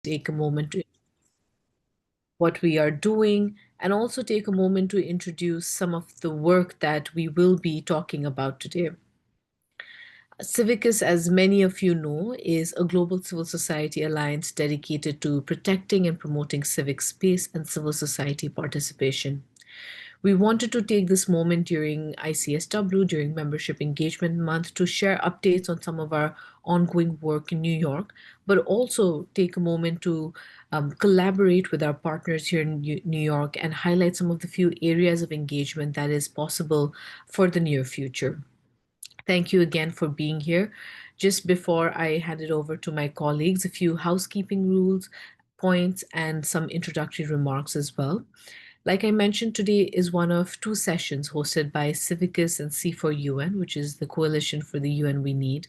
take a moment to what we are doing and also take a moment to introduce some of the work that we will be talking about today. CIVICUS, as many of you know, is a global civil society alliance dedicated to protecting and promoting civic space and civil society participation. We wanted to take this moment during ICSW, during Membership Engagement Month, to share updates on some of our ongoing work in New York, but also take a moment to collaborate with our partners here in New York and highlight some of the few areas of engagement that is possible for the near future. Thank you again for being here. Just before I hand it over to my colleagues, a few housekeeping rules, points, and some introductory remarks as well. Like I mentioned, today is one of two sessions hosted by Civicus and C4UN, which is the Coalition for the UN We Need,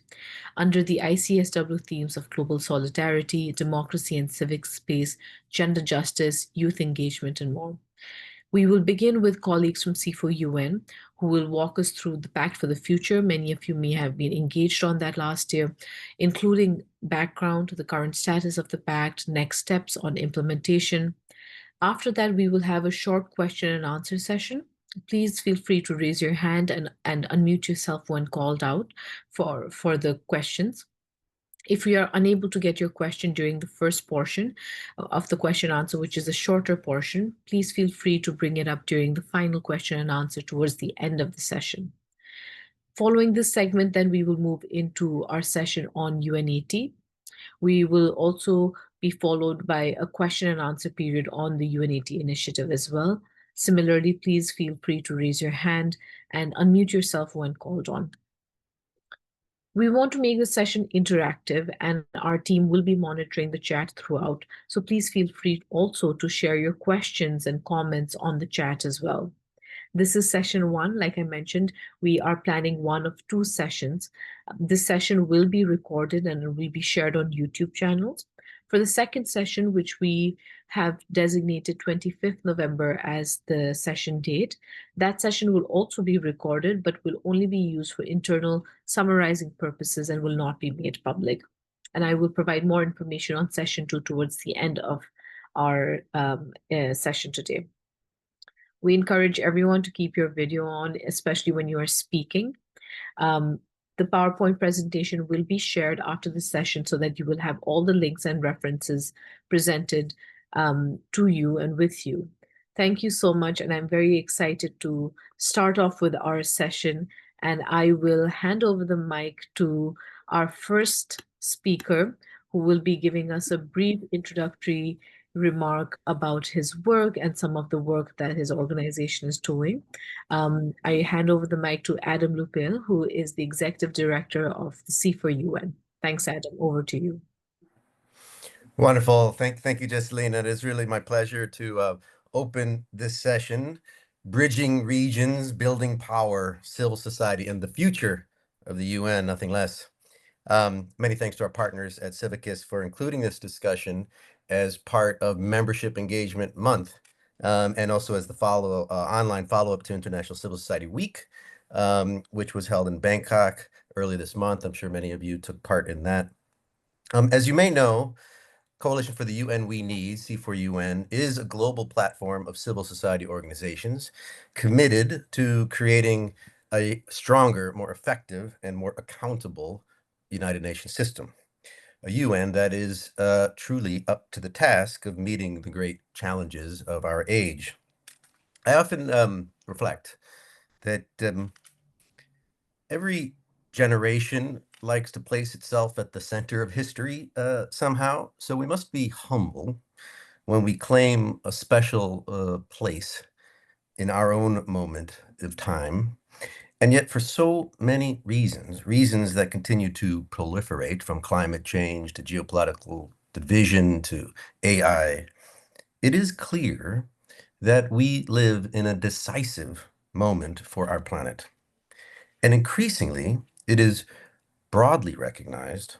under the ICSW themes of global solidarity, democracy and civic space, gender justice, youth engagement, and more. We will begin with colleagues from C4UN who will walk us through the Pact for the Future. Many of you may have been engaged on that last year, including background, the current status of the Pact, next steps on implementation. After that, we will have a short question and answer session. Please feel free to raise your hand and unmute yourself when called out for the questions. If we are unable to get your question during the first portion of the question answer, which is a shorter portion, please feel free to bring it up during the final question and answer towards the end of the session. Following this segment, then we will move into our session on UNAT. We will also be followed by a question and answer period on the UNAT initiative as well. Similarly, please feel free to raise your hand and unmute yourself when called on. We want to make the session interactive and our team will be monitoring the chat throughout. So please feel free also to share your questions and comments on the chat as well. This is session one. Like I mentioned, we are planning one of two sessions. This session will be recorded and will be shared on YouTube channels. For the second session, which we have designated 25th November as the session date, that session will also be recorded, but will only be used for internal summarizing purposes and will not be made public. And I will provide more information on session two towards the end of our session today. We encourage everyone to keep your video on, especially when you are speaking. The PowerPoint presentation will be shared after the session so that you will have all the links and references presented to you and with you. Thank you so much, and I'm very excited to start off with our session, and I will hand over the mic to our first speaker, who will be giving us a brief introductory remark about his work and some of the work that his organization is doing. I hand over the mic to Adam Lupin, who is the Executive Director of the C4UN. Thanks, Adam. Over to you. Wonderful. Thank you, Jessalina. It is really my pleasure to open this session, Bridging Regions, Building Power, Civil Society, and the Future of the UN, nothing less. Many thanks to our partners at Civicus for including this discussion as part of Membership Engagement Month, and also as the online follow-up to International Civil Society Week, which was held in Bangkok early this month. I'm sure many of you took part in that. As you may know, Coalition for the UN We Need, C4UN, is a global platform of civil society organizations committed to creating a stronger, more effective, and more accountable United Nations system. A UN that is truly up to the task of meeting the great challenges of our age. I often reflect that every generation likes to place itself at the center of history somehow, so we must be humble when we claim a special place in our own moment of time. And yet, for so many reasons that continue to proliferate, from climate change to geopolitical division to AI, it is clear that we live in a decisive moment for our planet. And increasingly, it is broadly recognized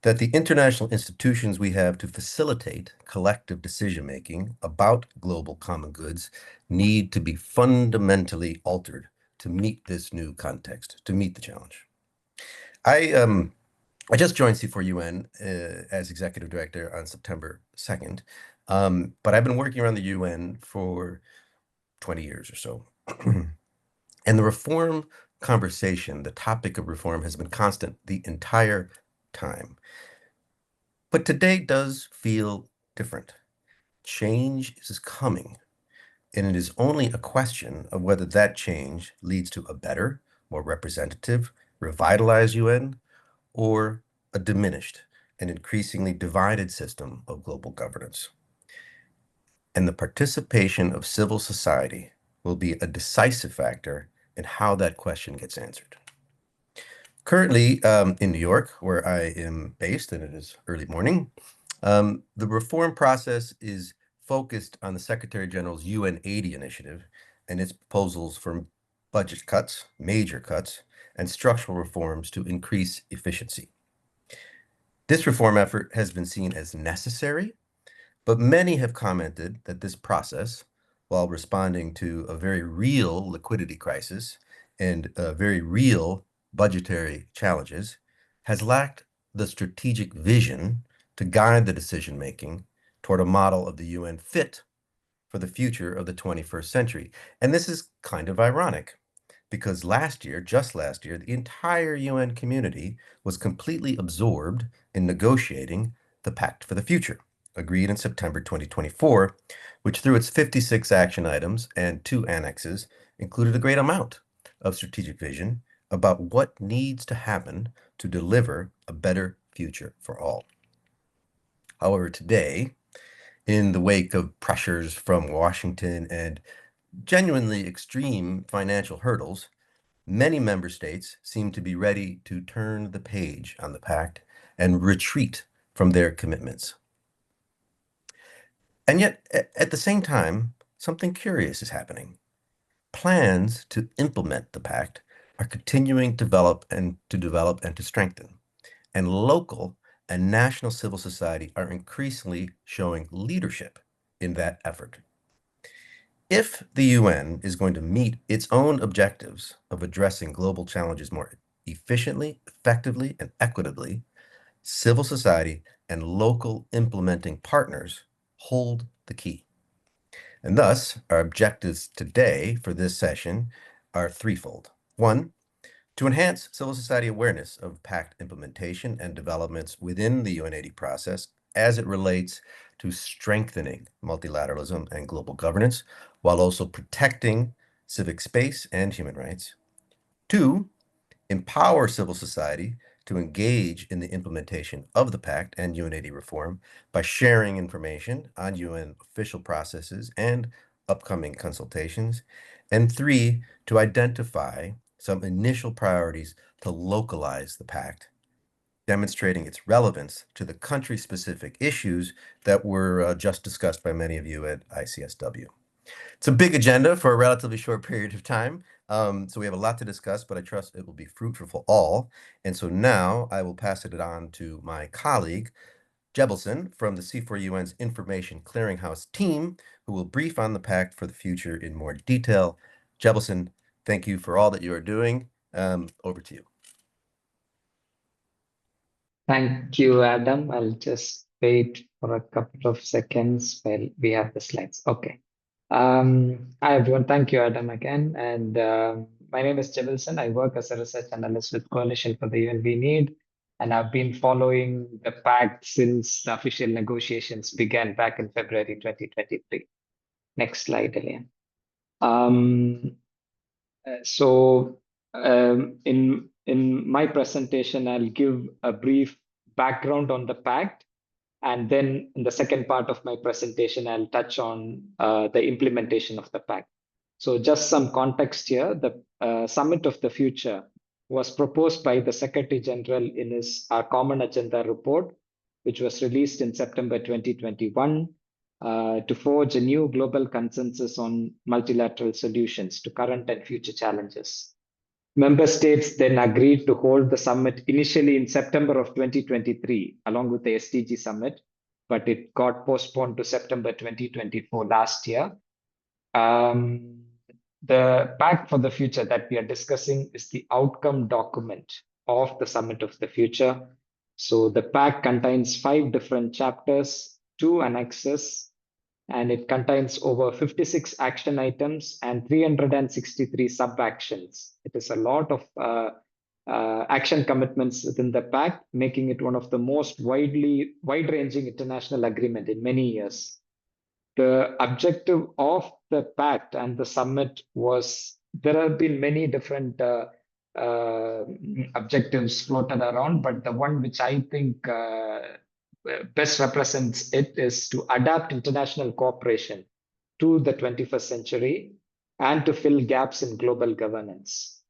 that the international institutions we have to facilitate collective decision-making about global common goods need to be fundamentally altered to meet this new context, to meet the challenge. I I just joined C4UN as executive director on September 2nd, but I've been working around the UN for 20 years or so. And the reform conversation, the topic of reform, has been constant the entire time. But today does feel different. Change is coming, and it is only a question of whether that change leads to a better, more representative, revitalized UN, or a diminished and increasingly divided system of global governance. And the participation of civil society will be a decisive factor in how that question gets answered. Currently, in New York, where I am based, and it is early morning, the reform process is focused on the Secretary General's UN 80 initiative and its proposals for budget cuts, major cuts, and structural reforms to increase efficiency. This reform effort has been seen as necessary, but many have commented that this process, while responding to a very real liquidity crisis and very real budgetary challenges, has lacked the strategic vision to guide the decision-making toward a model of the UN fit for the future of the 21st century. And this is kind of ironic because last year, just last year, the entire UN community was completely absorbed in negotiating the Pact for the Future, agreed in September 2024, which through its 56 action items and 2 annexes included a great amount of strategic vision about what needs to happen to deliver a better future for all. However, today, in the wake of pressures from Washington and genuinely extreme financial hurdles, many member states seem to be ready to turn the page on the pact and retreat from their commitments. And yet, at the same time, something curious is happening. Plans to implement the pact are continuing to develop and to strengthen. And local and national civil society are increasingly showing leadership in that effort. If the UN is going to meet its own objectives of addressing global challenges more efficiently, effectively, and equitably, civil society and local implementing partners hold the key. And thus, our objectives today for this session are threefold. One, to enhance civil society awareness of Pact implementation and developments within the UN 80 process as it relates to strengthening multilateralism and global governance, while also protecting civic space and human rights. Two, empower civil society to engage in the implementation of the Pact and UN 80 reform by sharing information on UN official processes and upcoming consultations. And three, to identify some initial priorities to localize the Pact, demonstrating its relevance to the country-specific issues that were just discussed by many of you at ICSW. It's a big agenda for a relatively short period of time. So we have a lot to discuss, but I trust it will be fruitful for all. And so now I will pass it on to my colleague, Jebelson from the C4UN's Information Clearinghouse team, who will brief on the Pact for the Future in more detail. Jebelson, thank you for all that you are doing. Over to you. Thank you, Adam. I'll just wait for a couple of seconds while we have the slides. Okay. Hi, everyone. Thank you, Adam, again. And my name is Jebelson. I work as a research analyst with Coalition for the UN We Need. And I've been following the pact since the official negotiations began back in February 2023. Next slide, Elaine. In my presentation, I'll give a brief background on the pact, and then in the second part of my presentation, I'll touch on the implementation of the pact. So just some context here, the Summit of the Future was proposed by the Secretary General in his Common Agenda report, which was released in September 2021, to forge a new global consensus on multilateral solutions to current and future challenges. Member states then agreed to hold the summit initially in September of 2023, along with the SDG summit, but it got postponed to September 2024 last year. The Pact for the Future that we are discussing is the outcome document of the Summit of the Future. So the pact contains 5 different chapters, 2 annexes, and it contains over 56 action items and 363 sub-actions. It is a lot of action commitments within the pact, making it one of the most wide-ranging international agreement in many years. The objective of the pact and the summit was, there have been many different uh, objectives floated around, but the one which I think best represents it is to adapt international cooperation to the 21st century and to fill gaps in global governance.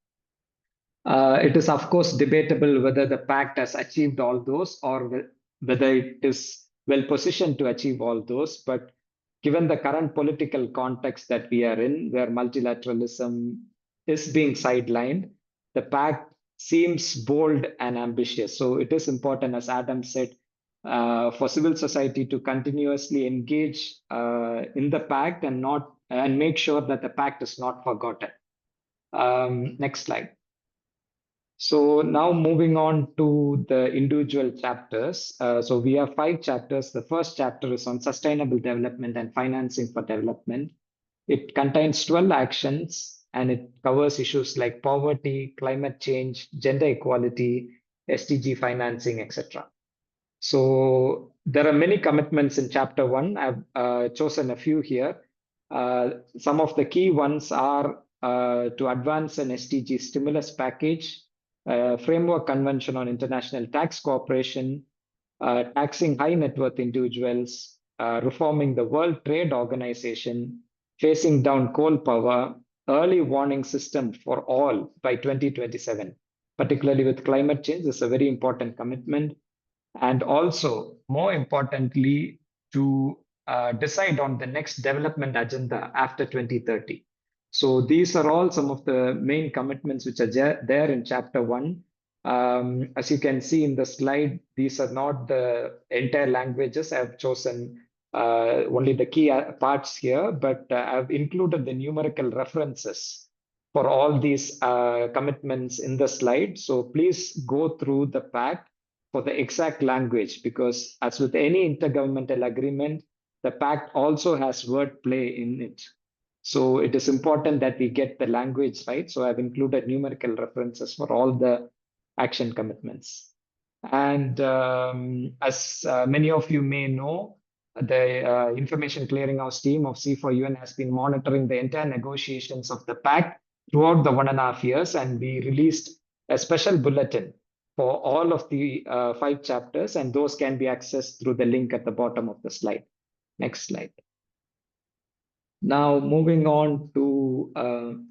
It is, of course, debatable whether the pact has achieved all those or whether it is well positioned to achieve all those. But given the current political context that we are in, where multilateralism is being sidelined, the pact seems bold and ambitious. So it is important, as Adam said, for civil society to continuously engage in the pact and make sure that the pact is not forgotten. Next slide. So now moving on to the individual chapters. So we have 5 chapters. The first chapter is on sustainable development and financing for development. It contains 12 actions and it covers issues like poverty, climate change, gender equality, SDG financing, etc. So there are many commitments in chapter 1. I've chosen a few here. Some of the key ones are to advance an SDG stimulus package, framework convention on international tax cooperation, taxing high net worth individuals, reforming the World Trade Organization, facing down coal power, early warning system for all by 2027, particularly with climate change. This is a very important commitment. And also, more importantly, to decide on the next development agenda after 2030. So these are all some of the main commitments which are there in chapter 1. As you can see in the slide, these are not the entire languages. I've chosen only the key parts here, but I've included the numerical references for all these commitments in the slide. So please go through the pact for the exact language, because as with any intergovernmental agreement, the pact also has wordplay in it. So it is important that we get the language right. So I've included numerical references for all the action commitments. And as many of you may know, the Information Clearinghouse team of C4UN has been monitoring the entire negotiations of the pact throughout the 1.5 years, and we released a special bulletin for all of the 5 chapters, and those can be accessed through the link at the bottom of the slide. Next slide. Now moving on to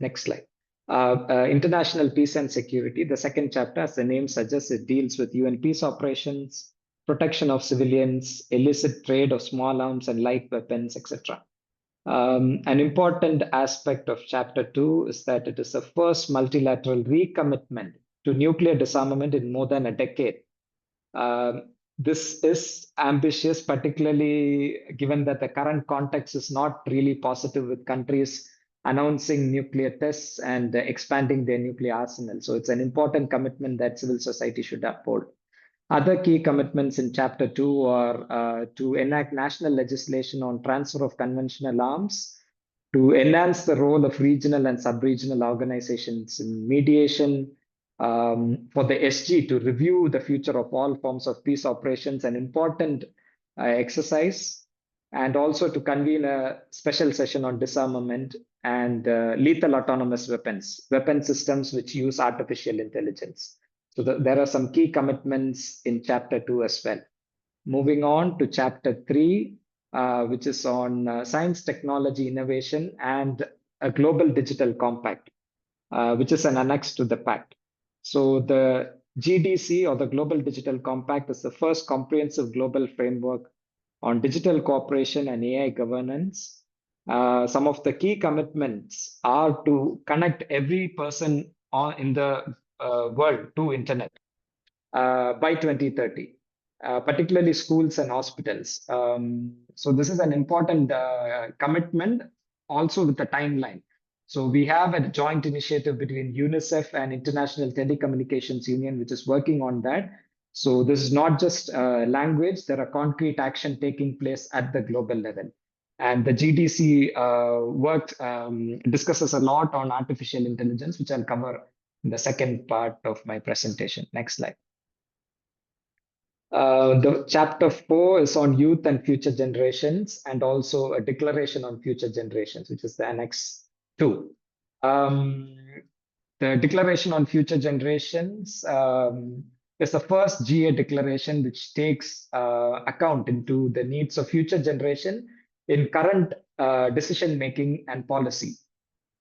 next slide. International peace and security. The second chapter, as the name suggests, it deals with UN peace operations, protection of civilians, illicit trade of small arms and light weapons, etc. An important aspect of chapter 2 is that it is the first multilateral recommitment to nuclear disarmament in more than a decade. This is ambitious, particularly given that the current context is not really positive, with countries announcing nuclear tests and expanding their nuclear arsenal. So it's an important commitment that civil society should uphold. Other key commitments in Chapter 2 are to enact national legislation on transfer of conventional arms, to enhance the role of regional and sub-regional organizations in mediation, for the SG to review the future of all forms of peace operations, an important exercise, and also to convene a special session on disarmament and lethal autonomous weapons, weapon systems which use artificial intelligence. So there are some key commitments in Chapter 2 as well. Moving on to Chapter 3, which is on science, technology, innovation, and a global digital compact, which is an annex to the pact. So the GDC, or the Global Digital Compact, is the first comprehensive global framework on digital cooperation and AI governance. Some of the key commitments are to connect every person in the world to internet by 2030, particularly schools and hospitals. So this is an important commitment, also with the timeline. So we have a joint initiative between UNICEF and International Telecommunications Union, which is working on that. So this is not just language, there are concrete action taking place at the global level. And the GDC discusses a lot on artificial intelligence, which I'll cover in the second part of my presentation. Next slide. The chapter 4 is on youth and future generations, and also a declaration on future generations, which is the annex 2. The declaration on future generations is the first GA declaration which takes account into the needs of future generation in current decision making and policy.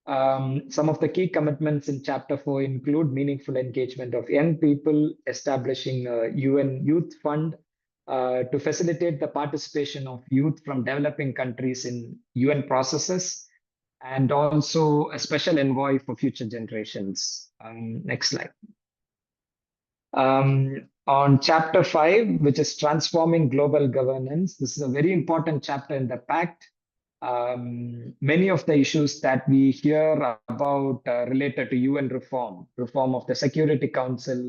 Some of the key commitments in Chapter 4 include meaningful engagement of young people, establishing a UN Youth Fund to facilitate the participation of youth from developing countries in UN processes, and also a special envoy for future generations. Next slide. On Chapter 5, which is transforming global governance, this is a very important chapter in the Pact. Many of the issues that we hear about related to UN reform of the Security Council,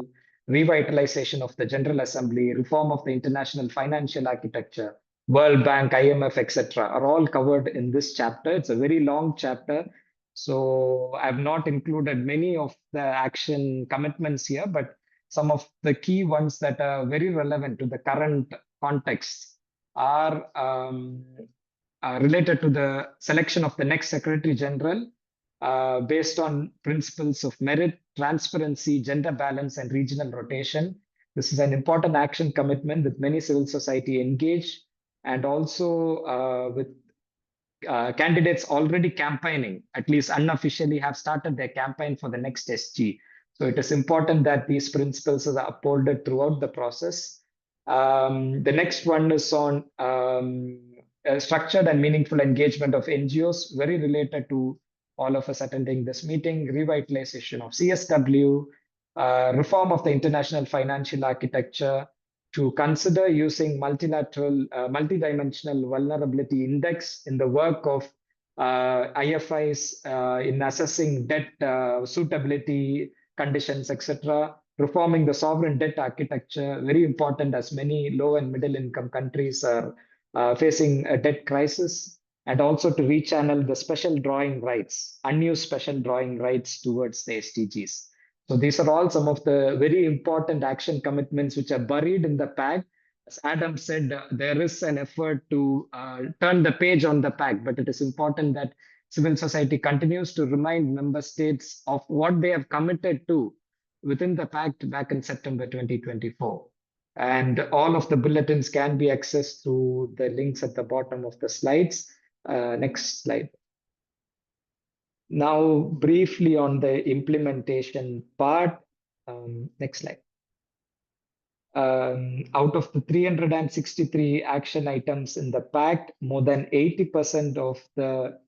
revitalization of the General Assembly, reform of the international financial architecture, World Bank, IMF, etc., are all covered in this chapter. It's a very long chapter, so I've not included many of the action commitments here, but some of the key ones that are very relevant to the current context are related to the selection of the next Secretary General based on principles of merit, transparency, gender balance, and regional rotation. This is an important action commitment with many civil society engaged, and also with candidates already campaigning, at least unofficially, have started their campaign for the next SG. So it is important that these principles are upholded throughout the process. The next one is on structured and meaningful engagement of NGOs, very related to all of us attending this meeting, revitalization of CSW, reform of the international financial architecture, to consider using multidimensional vulnerability index in the work of IFIs in assessing debt suitability conditions, etc. Reforming the sovereign debt architecture, very important as many low and middle income countries are facing a debt crisis, and also to rechannel the special drawing rights, unused special drawing rights towards the SDGs. So these are all some of the very important action commitments which are buried in the Pact. As Adam said, there is an effort to turn the page on the Pact, but it is important that civil society continues to remind member states of what they have committed to within the Pact back in September 2024. And all of the bulletins can be accessed through the links at the bottom of the slides. Next slide. Now, briefly on the implementation part. Next slide. Out of the 363 action items in the Pact, more than 80% of the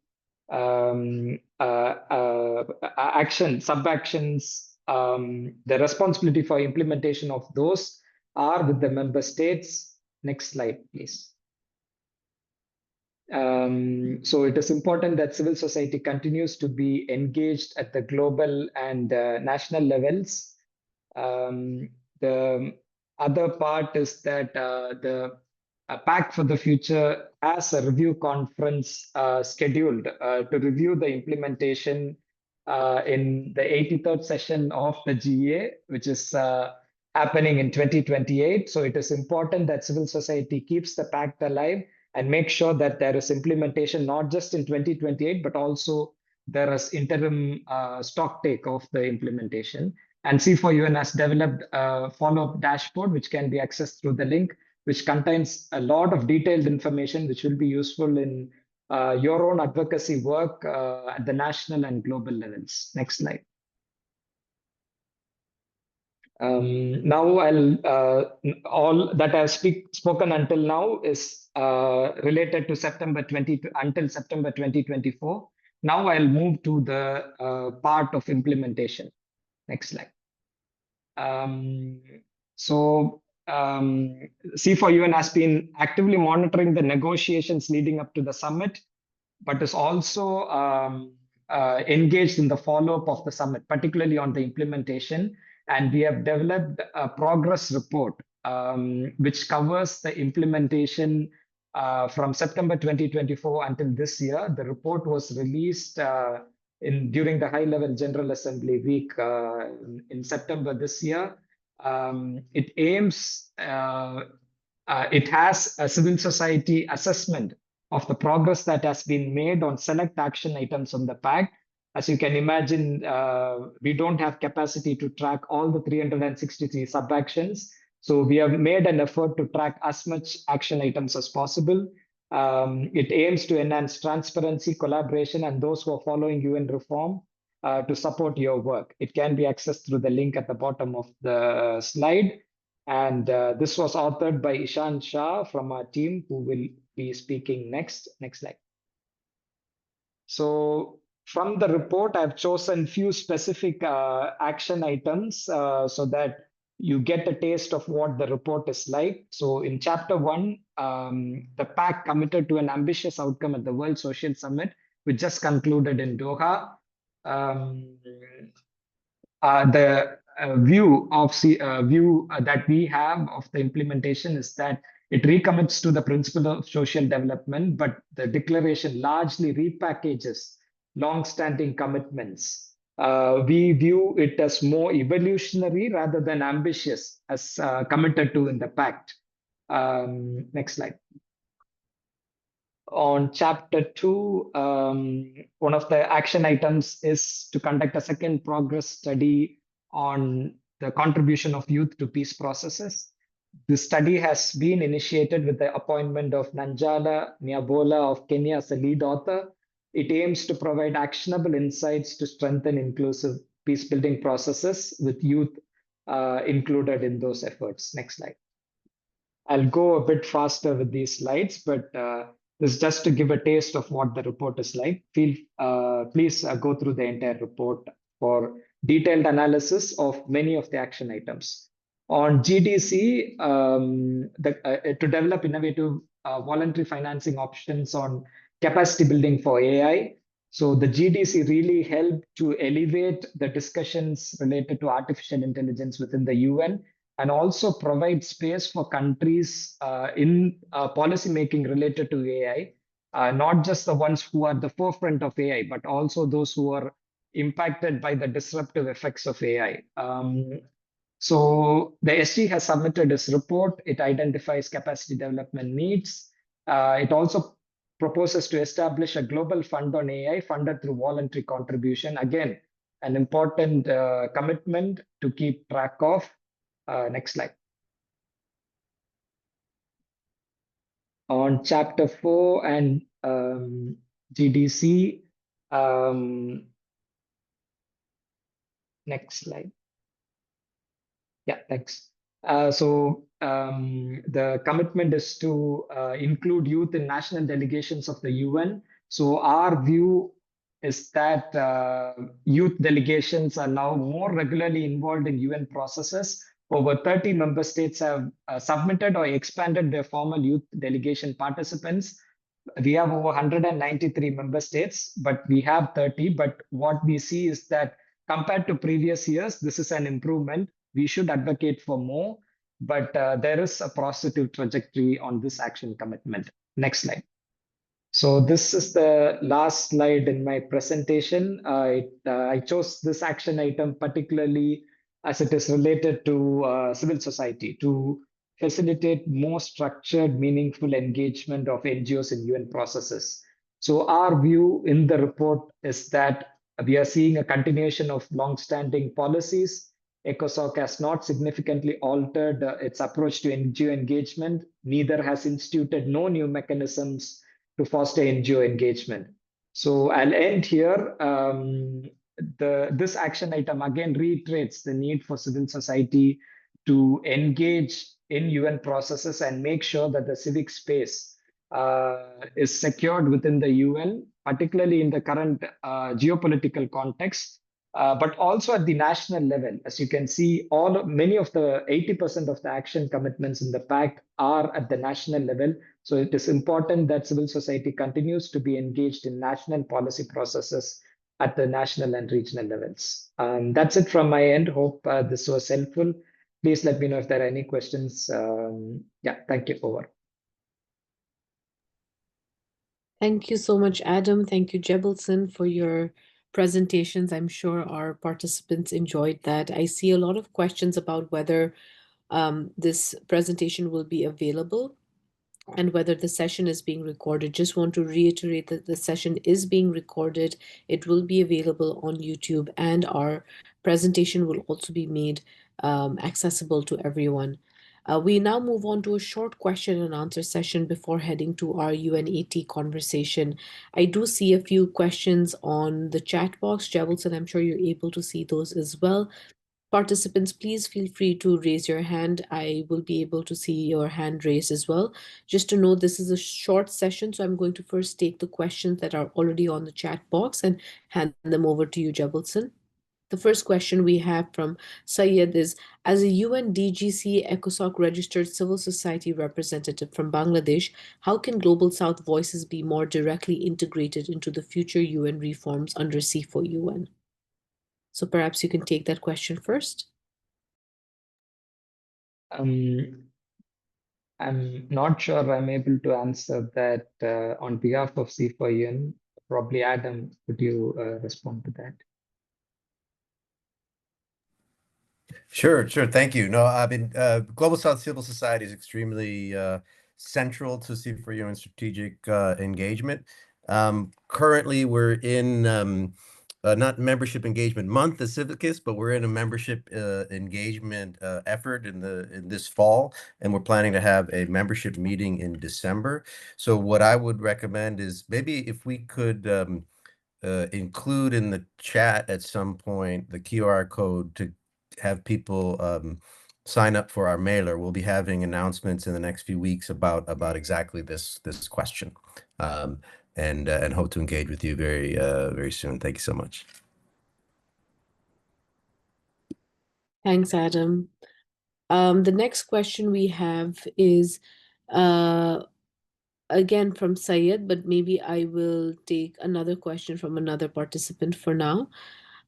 sub-actions, the responsibility for implementation of those are with the member states. Next slide, please. So it is important that civil society continues to be engaged at the global and national levels. The other part is that the Pact for the Future has a review conference scheduled to review the implementation in the 83rd session of the GA, which is happening in 2028. So it is important that civil society keeps the Pact alive and make sure that there is implementation not just in 2028, but also there is interim stock take of the implementation. And C4UN has developed a follow-up dashboard, which can be accessed through the link, which contains a lot of detailed information, which will be useful in your own advocacy work at the national and global levels. Next slide. Now all that I've spoken until now is related to until September 2024. Now I'll move to the part of implementation. Next slide. C4UN has been actively monitoring the negotiations leading up to the summit, but is also engaged in the follow-up of the summit, particularly on the implementation. And we have developed a progress report, which covers the implementation from September 2024 until this year. The report was released during the High-Level General Assembly week in September this year. It has a civil society assessment of the progress that has been made on select action items on the Pact. As you can imagine, we don't have capacity to track all the 363 sub-actions. So we have made an effort to track as much action items as possible. It aims to enhance transparency, collaboration, and those who are following UN reform to support your work. It can be accessed through the link at the bottom of the slide. And this was authored by Ishan Shah from our team, who will be speaking next. Next slide. So from the report, I've chosen few specific action items so that you get a taste of what the report is like. So in chapter 1, the Pact committed to an ambitious outcome at the World Social Summit, which just concluded in Doha. The view that we have of the implementation is that it recommits to the principle of social development, but the declaration largely repackages long-standing commitments. We view it as more evolutionary rather than ambitious, as committed to in the Pact. Next slide. On chapter 2, one of the action items is to conduct a second progress study on the contribution of youth to peace processes. The study has been initiated with the appointment of Nanjala Nyabola of Kenya as a lead author. It aims to provide actionable insights to strengthen inclusive peace-building processes with youth included in those efforts. Next slide. I'll go a bit faster with these slides, but this is just to give a taste of what the report is like. Please go through the entire report for detailed analysis of many of the action items. On GDC, to develop innovative voluntary financing options on capacity building for AI. So the GDC really helped to elevate the discussions related to artificial intelligence within the UN, and also provide space for countries in policy making related to AI, not just the ones who are the forefront of AI, but also those who are impacted by the disruptive effects of AI. So the SG has submitted its report. It identifies capacity development needs. It also proposes to establish a global fund on AI funded through voluntary contribution. Again, an important commitment to keep track of. Next slide. On chapter 4 and GDC, next slide. Yeah, thanks. The commitment is to include youth in national delegations of the UN. So our view is that youth delegations are now more regularly involved in UN processes. Over 30 member states have submitted or expanded their formal youth delegation participants. We have over 193 member states, but we have 30. But what we see is that compared to previous years, this is an improvement. We should advocate for more, but there is a positive trajectory on this action commitment. Next slide. So this is the last slide in my presentation. I chose this action item particularly as it is related to civil society to facilitate more structured, meaningful engagement of NGOs in UN processes. So our view in the report is that we are seeing a continuation of long-standing policies. ECOSOC has not significantly altered its approach to NGO engagement, neither has instituted no new mechanisms to foster NGO engagement. So I'll end here. This action item again reiterates the need for civil society to engage in UN processes and make sure that the civic space is secured within the UN, particularly in the current geopolitical context, but also at the national level. As you can see, many of the 80% of the action commitments in the Pact are at the national level. So it is important that civil society continues to be engaged in national policy processes at the national and regional levels. That's it from my end. Hope this was helpful. Please let me know if there are any questions. Yeah, thank you. Over. Thank you so much, Adam. Thank you, Jebelson, for your presentations. I'm sure our participants enjoyed that. I see a lot of questions about whether this presentation will be available and whether the session is being recorded. Just want to reiterate that the session is being recorded. It will be available on YouTube, and our presentation will also be made accessible to everyone. We now move on to a short question and answer session before heading to our UNAT conversation. I do see a few questions on the chat box. Jebelson, I'm sure you're able to see those as well. Participants, please feel free to raise your hand. I will be able to see your hand raised as well. Just to know, this is a short session, so I'm going to first take the questions that are already on the chat box and hand them over to you, Jebelson. The first question we have from Syed is, as a UNDGC ECOSOC registered civil society representative from Bangladesh, how can Global South voices be more directly integrated into the future UN reforms under C4UN? So perhaps you can take that question first. I'm not sure I'm able to answer that on behalf of C4UN. Probably Adam, could you respond to that? Sure. Thank you. No, I mean, Global South civil society is extremely central to C4UN strategic engagement. Currently, we're in not membership engagement month, the CIVICUS, but we're in a membership engagement effort in this fall, and we're planning to have a membership meeting in December. So what I would recommend is maybe if we could include in the chat at some point the QR code to have people sign up for our mailer. We'll be having announcements in the next few weeks about exactly this question, and hope to engage with you very soon. Thank you so much. Thanks, Adam. The next question we have is again from Syed, but maybe I will take another question from another participant for now.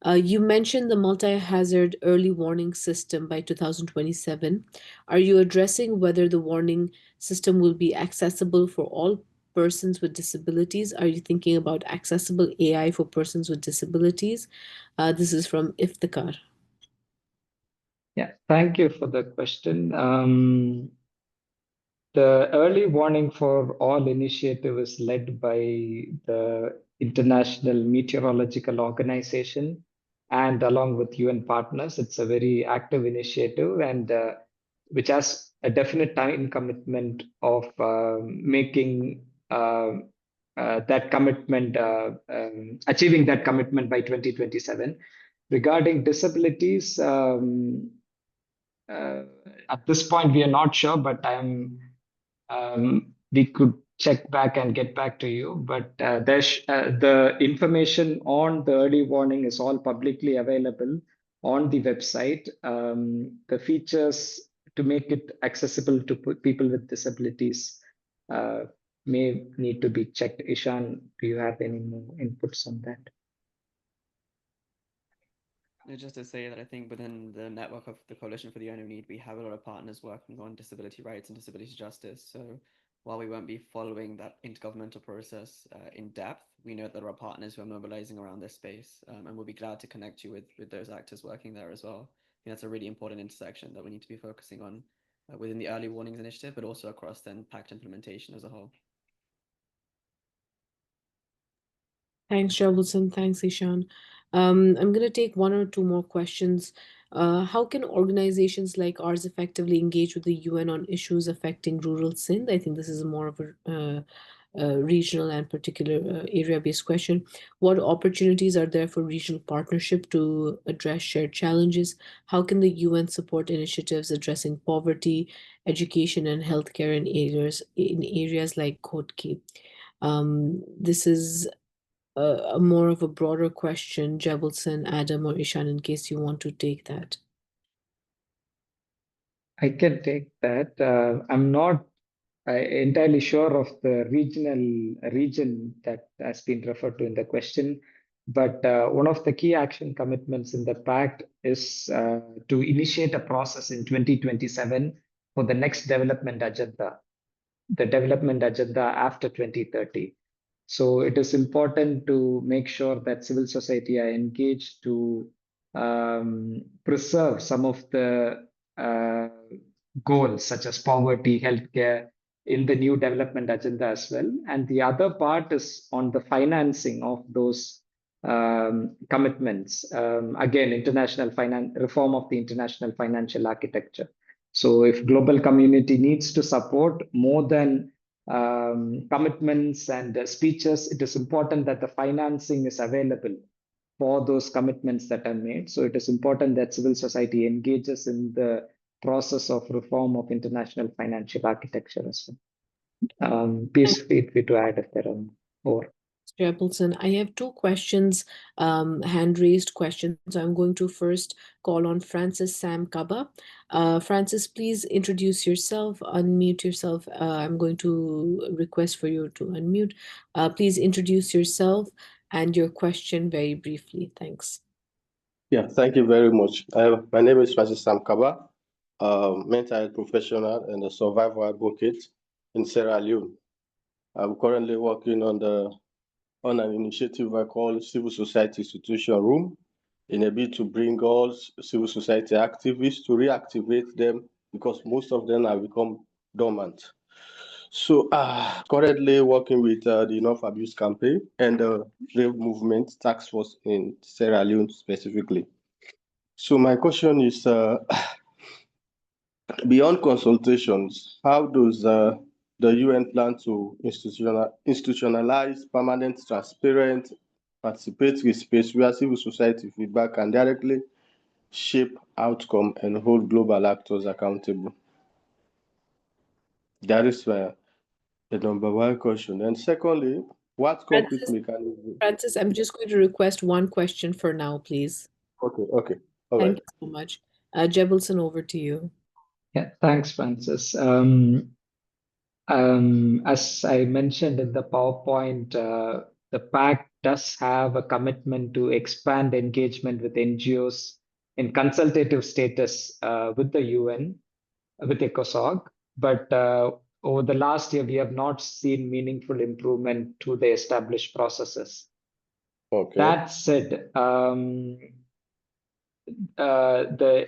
You mentioned the multi-hazard early warning system by 2027. Are you addressing whether the warning system will be accessible for all persons with disabilities? Are you thinking about accessible AI for persons with disabilities? This is from Iftikhar. Yeah, thank you for the question. The early warning for all initiative is led by the International Meteorological Organization, and along with UN partners. It's a very active initiative, and which has a definite time commitment of making that commitment, achieving that commitment by 2027. Regarding disabilities, at this point, we are not sure, but we could check back and get back to you. But the information on the early warning is all publicly available on the website. The features to make it accessible to people with disabilities may need to be checked. Ishan, do you have any more inputs on that? Just to say that I think within the network of the Coalition for the UN Need, we have a lot of partners working on disability rights and disability justice. So while we won't be following that intergovernmental process in depth, we know that there are partners who are mobilizing around this space, and we'll be glad to connect you with those actors working there as well. I think that's a really important intersection that we need to be focusing on within the Early Warnings Initiative, but also across then Pact implementation as a whole. Thanks, Jabulson. Thanks, Ishan. I'm going to take one or two more questions. How can organizations like ours effectively engage with the UN on issues affecting rural Sindh? I think this is more of a regional and particular area-based question. What opportunities are there for regional partnership to address shared challenges? How can the UN support initiatives addressing poverty, education, and healthcare in areas like Kotki? This is a more of a broader question, Jebelson, Adam, or Ishan, in case you want to take that. I can take that. I'm not entirely sure of the region that has been referred to in the question. But one of the key action commitments in the Pact is to initiate a process in 2027 for the next development agenda, the development agenda after 2030. So it is important to make sure that civil society are engaged to preserve some of the goals such as poverty, healthcare in the new development agenda as well. And the other part is on the financing of those commitments. Again, reform of the international financial architecture. So if global community needs to support more than commitments and speeches, it is important that the financing is available for those commitments that are made. So it is important that civil society engages in the process of reform of international financial architecture as well. Please feel free to add if there are more. Mr. Appleton, I have two questions, hand-raised questions. I'm going to first call on Francis Sam Kaba. Francis, please introduce yourself, unmute yourself. I'm going to request for you to unmute. Please introduce yourself and your question very briefly. Thanks. Yeah, thank you very much. My name is Francis Sam Kaba, mental health professional and a survivor advocate in Sierra Leone. I'm currently working on an initiative I call Civil Society Institution Room in a bid to bring all civil society activists to reactivate them because most of them have become dormant. So currently working with the Enough Abuse Campaign and the Brave Movement Task Force in Sierra Leone specifically. So my question is, beyond consultations, how does the UN plan to institutionalize permanent, transparent, participatory space where civil society feedback can directly shape outcome and hold global actors accountable? That is the number one question. And secondly, what concrete mechanism? Francis, I'm just going to request one question for now, please. Okay. All Thank right. you so much. Jebelson, over to you. Yeah, thanks, Francis. As I mentioned in the PowerPoint, the Pact does have a commitment to expand engagement with NGOs in consultative status with the UN, with ECOSOC. But over the last year, we have not seen meaningful improvement to the established processes. Okay. That said, the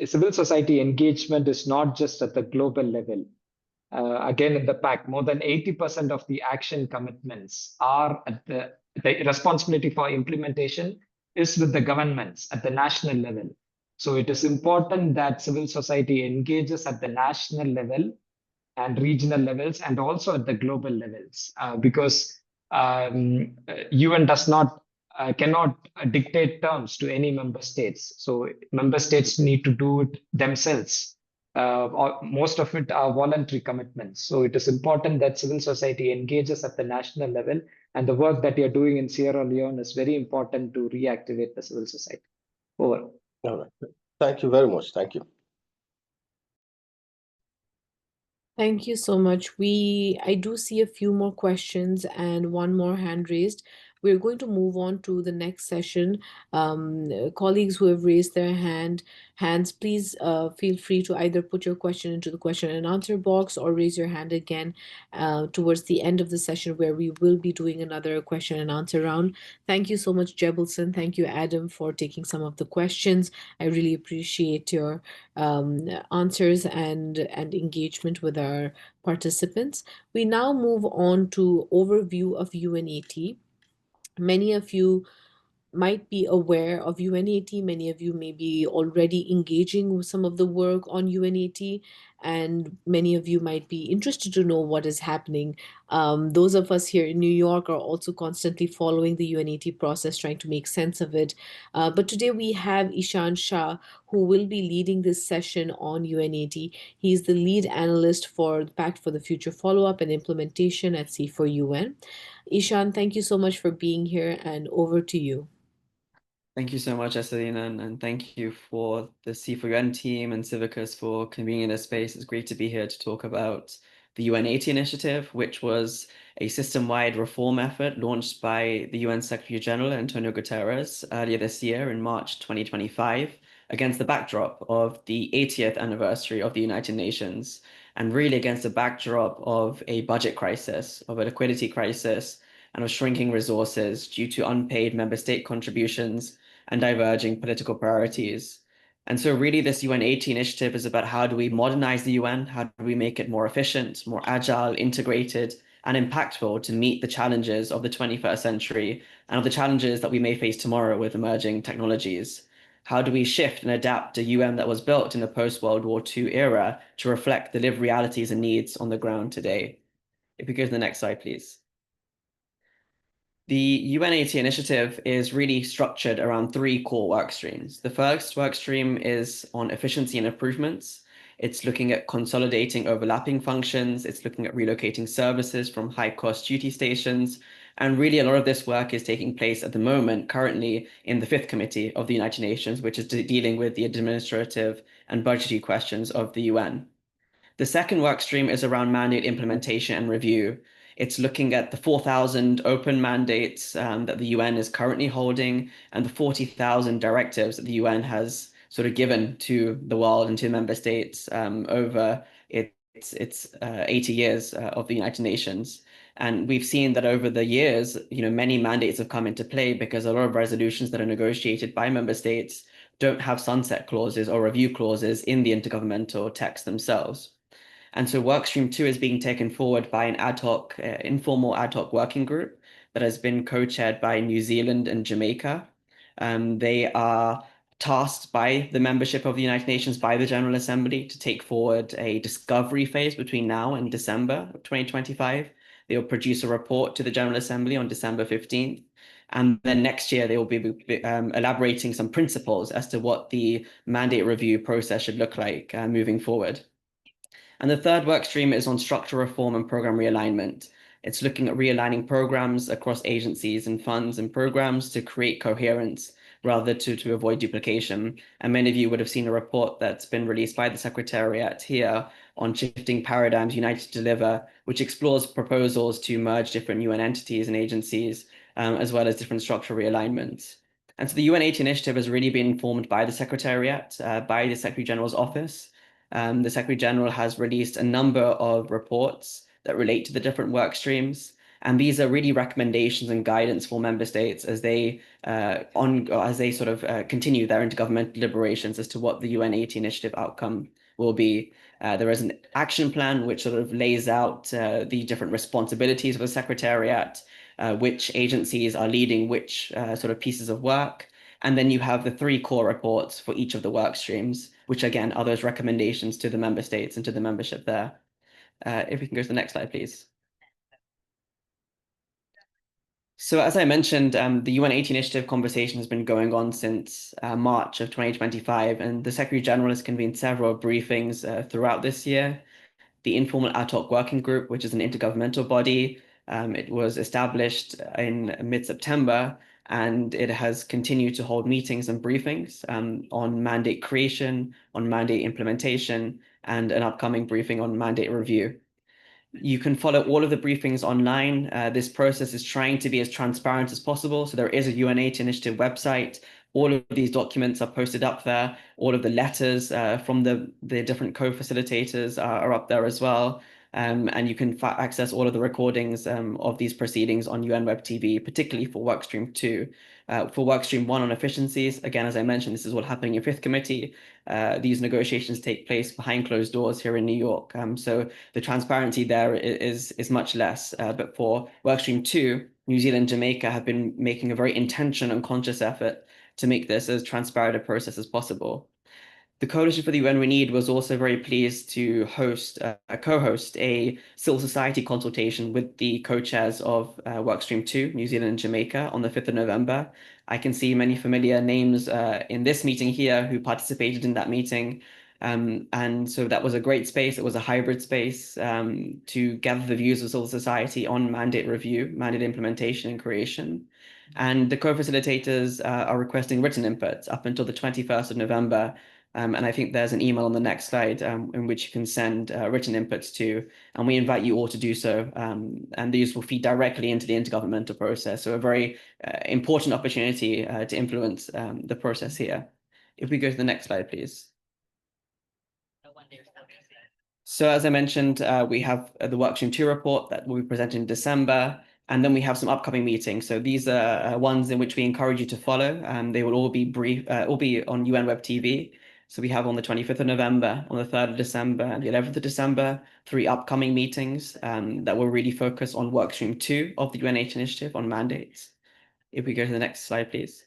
civil society engagement is not just at the global level. Again, in the Pact, more than 80% of the action commitments are at the responsibility for implementation is with the governments at the national level. So it is important that civil society engages at the national level and regional levels and also at the global levels because UN cannot dictate terms to any member states. So member states need to do it themselves. Most of it are voluntary commitments. So it is important that civil society engages at the national level, and the work that you're doing in Sierra Leone is very important to reactivate the civil society. Over. All right. Thank you very much. Thank you. Thank you so much. I do see a few more questions and one more hand raised. We're going to move on to the next session. Colleagues who have raised their hands, please feel free to either put your question into the question and answer box or raise your hand again towards the end of the session where we will be doing another question and answer round. Thank you so much, Jebelson. Thank you, Adam, for taking some of the questions. I really appreciate your answers and engagement with our participants. We now move on to overview of UNAT. Many of you might be aware of UNAT. Many of you may be already engaging with some of the work on UNAT, and many of you might be interested to know what is happening. Those of us here in New York are also constantly following the UNAT process, trying to make sense of it. But today we have Ishan Shah, who will be leading this session on UNAT. He's the lead analyst for the Pact for the Future Follow-up and Implementation at C4UN. Ishan, thank you so much for being here, and over to you. Thank you so much, Eselina, and thank you for the C4UN team and CIVICUS for convening this space. It's great to be here to talk about the UN80 initiative, which was a system-wide reform effort launched by the UN Secretary General Antonio Guterres earlier this year in March 2025, against the backdrop of the 80th anniversary of the United Nations, and really against the backdrop of a budget crisis, of a liquidity crisis, and of shrinking resources due to unpaid member state contributions and diverging political priorities. And so really this UN80 initiative is about how do we modernize the UN? How do we make it more efficient, more agile, integrated, and impactful to meet the challenges of the 21st century and of the challenges that we may face tomorrow with emerging technologies? How do we shift and adapt a UN that was built in the post-World War II era to reflect the lived realities and needs on the ground today? If we go to the next slide, please. The UN80 initiative is really structured around three core work streams. The first work stream is on efficiency and improvements. It's looking at consolidating overlapping functions. It's looking at relocating services from high-cost duty stations. And really a lot of this work is taking place at the moment, currently in the Fifth Committee of the United Nations, which is dealing with the administrative and budgetary questions of the UN. The second work stream is around mandate implementation and review. It's looking at the 4,000 open mandates that the UN is currently holding and the 40,000 directives that the UN has sort of given to the world and to member states over its 80 years of the United Nations. And we've seen that over the years, many mandates have come into play because a lot of resolutions that are negotiated by member states don't have sunset clauses or review clauses in the intergovernmental text themselves. And so workstream 2 is being taken forward by an informal ad hoc working group that has been co-chaired by New Zealand and Jamaica. They are tasked by the membership of the United Nations, by the General Assembly, to take forward a discovery phase between now and December of 2025. They will produce a report to the General Assembly on December 15th. And then next year, they will be elaborating some principles as to what the mandate review process should look like moving forward. And the third work stream is on structural reform and program realignment. It's looking at realigning programs across agencies and funds and programs to create coherence rather to avoid duplication. And many of you would have seen a report that's been released by the Secretariat here on Shifting Paradigms United to Deliver, which explores proposals to merge different UN entities and agencies, as well as different structural realignments. And so the UN80 initiative has really been informed by the Secretariat, by the Secretary General's office. The Secretary General has released a number of reports that relate to the different work streams. And these are really recommendations and guidance for member states as they continue their intergovernmental deliberations as to what the UN80 initiative outcome will be. There is an action plan which sort of lays out the different responsibilities of the Secretariat, which agencies are leading which sort of pieces of work. And then you have the three core reports for each of the work streams, which again are those recommendations to the member states and to the membership there. If we can go to the next slide, please. So as I mentioned, the UN80 initiative conversation has been going on since March of 2025, and the Secretary General has convened several briefings throughout this year. The informal ad hoc working group, which is an intergovernmental body, it was established in mid-September, and it has continued to hold meetings and briefings on mandate creation, on mandate implementation, and an upcoming briefing on mandate review. You can follow all of the briefings online. This process is trying to be as transparent as possible. So there is a UN80 initiative website. All of these documents are posted up there. All of the letters from the different co-facilitators are up there as well. And you can access all of the recordings of these proceedings on UN Web TV, particularly for Workstream 2. For Workstream 1 on efficiencies, again, as I mentioned, this is all happening in Fifth Committee. These negotiations take place behind closed doors here in New York. So the transparency there is much less. But for Workstream 2, New Zealand and Jamaica have been making a very intentional and conscious effort to make this as transparent a process as possible. The Coalition for the UN We Need was also very pleased to co-host a civil society consultation with the co-chairs of Workstream 2, New Zealand and Jamaica, on the 5th of November. I can see many familiar names in this meeting here who participated in that meeting. And so that was a great space. It was a hybrid space to gather the views of civil society on mandate review, mandate implementation and creation. And the co-facilitators are requesting written inputs up until the 21st of November And I think there's an email on the next slide in which you can send written inputs to, and we invite you all to do so. And these will feed directly into the intergovernmental process. So a very important opportunity to influence the process here. If we go to the next slide, please. So as I mentioned, we have the Workstream 2 report that will be presented in December. And then we have some upcoming meetings. So these are ones in which we encourage you to follow. They will all be brief, all be on UN Web TV. So we have on the 25th of November, on the 3rd of December, and the 11th of December, 3 upcoming meetings that will really focus on Workstream 2 of the UNH initiative on mandates. If we go to the next slide, please.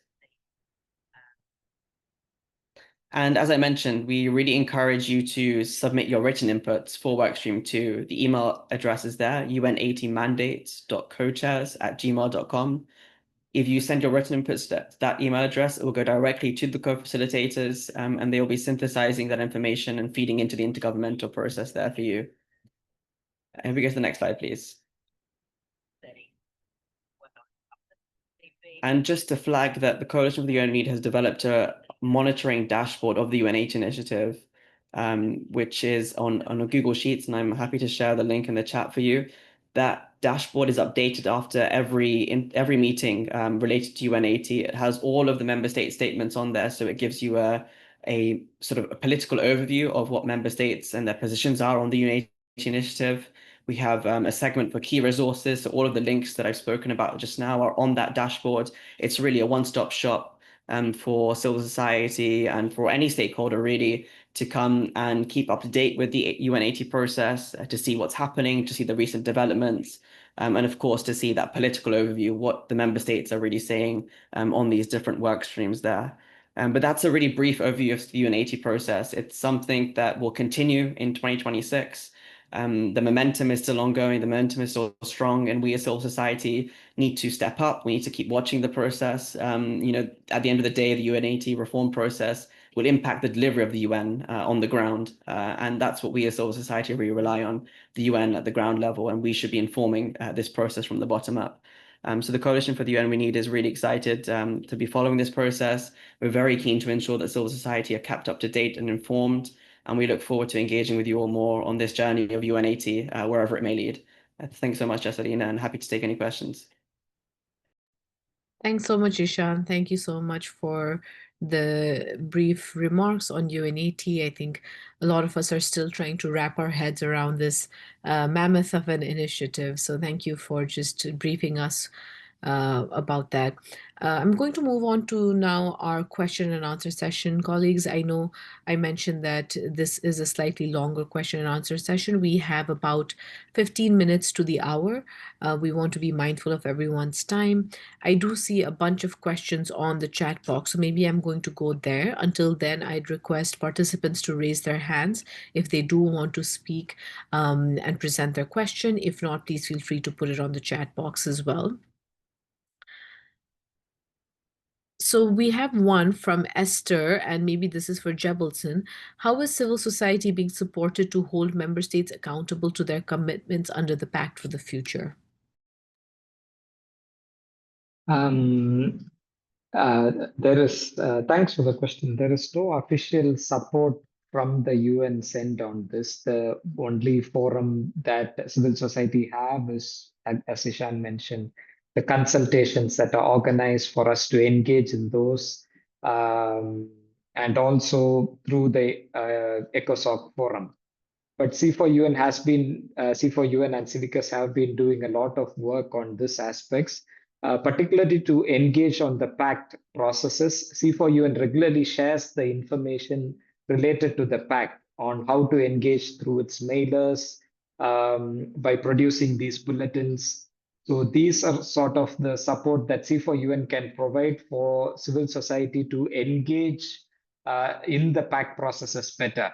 And as I mentioned, we really encourage you to submit your written inputs for Workstream 2. The email address is there, un80mandates.cochairs@gmail.com. If you send your written inputs to that email address, it will go directly to the co-facilitators, and they will be synthesizing that information and feeding into the intergovernmental process there for you. And if we go to the next slide, please. And just to flag that the Coalition for the UN Need has developed a monitoring dashboard of the UNH initiative, which is on a Google Sheets, and I'm happy to share the link in the chat for you. That dashboard is updated after every meeting related to UN80. It has all of the member state statements on there, so it gives you a sort of a political overview of what member states and their positions are on the UNH initiative. We have a segment for key resources. So all of the links that I've spoken about just now are on that dashboard. It's really a one-stop shop for civil society and for any stakeholder really to come and keep up to date with the UN80 process, to see what's happening, to see the recent developments, and of course to see that political overview, what the member states are really saying on these different work streams there. But that's a really brief overview of the UN80 process. It's something that will continue in 2026. The momentum is still ongoing, the momentum is still strong, and we as civil society need to step up. We need to keep watching the process. You know, at the end of the day, the UN80 reform process will impact the delivery of the UN on the ground. And that's what we as civil society really rely on, the UN at the ground level, and we should be informing this process from the bottom up. So the Coalition for the UN We Need is really excited to be following this process. We're very keen to ensure that civil society are kept up to date and informed, and we look forward to engaging with you all more on this journey of UN80, wherever it may lead. Thanks so much, Jessalina, and happy to take any questions. Thanks so much, Ishan. Thank you so much for the brief remarks on UN80. I think a lot of us are still trying to wrap our heads around this mammoth of an initiative. So thank you for just briefing us about that. I'm going to move on to now our question and answer session. Colleagues, I know I mentioned that this is a slightly longer question and answer session. We have about 15 minutes to the hour. We want to be mindful of everyone's time. I do see a bunch of questions on the chat box, so maybe I'm going to go there. Until then, I'd request participants to raise their hands if they do want to speak and present their question. If not, please feel free to put it on the chat box as well. So we have one from Esther, and maybe this is for Jebelson. How is civil society being supported to hold member states accountable to their commitments under the Pact for the Future? There is, thanks for the question. There is no official support from the UN sent on this. The only forum that civil society have is, as Ishan mentioned, the consultations that are organized for us to engage in those, and also through the ECOSOC forum. But C4UN has been, C4UN and CIVICUS have been doing a lot of work on these aspects, particularly to engage on the Pact processes. C4UN regularly shares the information related to the Pact on how to engage through its mailers, by producing these bulletins. So these are sort of the support that C4UN can provide for civil society to engage in the Pact processes better.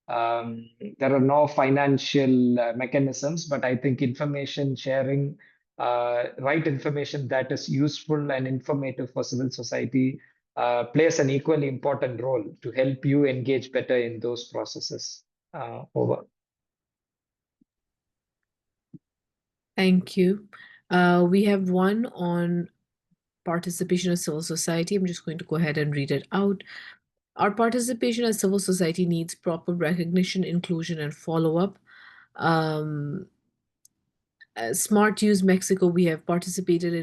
There are no financial mechanisms, but I think information sharing, right information that is useful and informative for civil society plays an equally important role to help you engage better in those processes. Over. Thank you. We have one on participation of civil society. I'm just going to go ahead and read it out. Our participation as civil society needs proper recognition, inclusion, and follow-up. Smart Use Mexico, we have participated,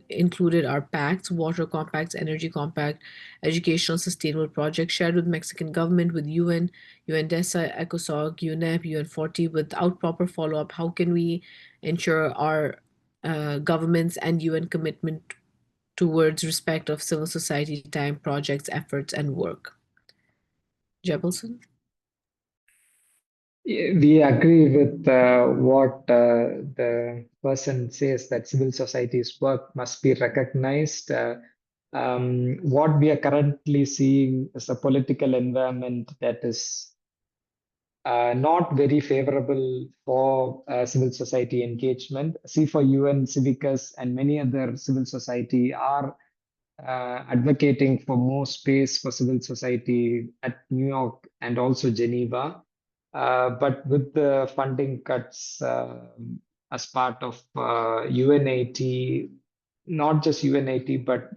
included our pacts, water compacts, energy compact, educational sustainable projects shared with Mexican government, with UN, UNDESA, ECOSOC, UNEP, UN40. Without proper follow-up, how can we ensure our governments and UN commitment towards respect of civil society time, projects, efforts, and work? Jebelson? We agree with what the person says, that civil society's work must be recognized. What we are currently seeing is a political environment that is not very favorable for civil society engagement. See, for UN, Civicus, and many other civil society are advocating for more space for civil society at New York and also Geneva. But with the funding cuts as part of UNAT, not just UNAT, but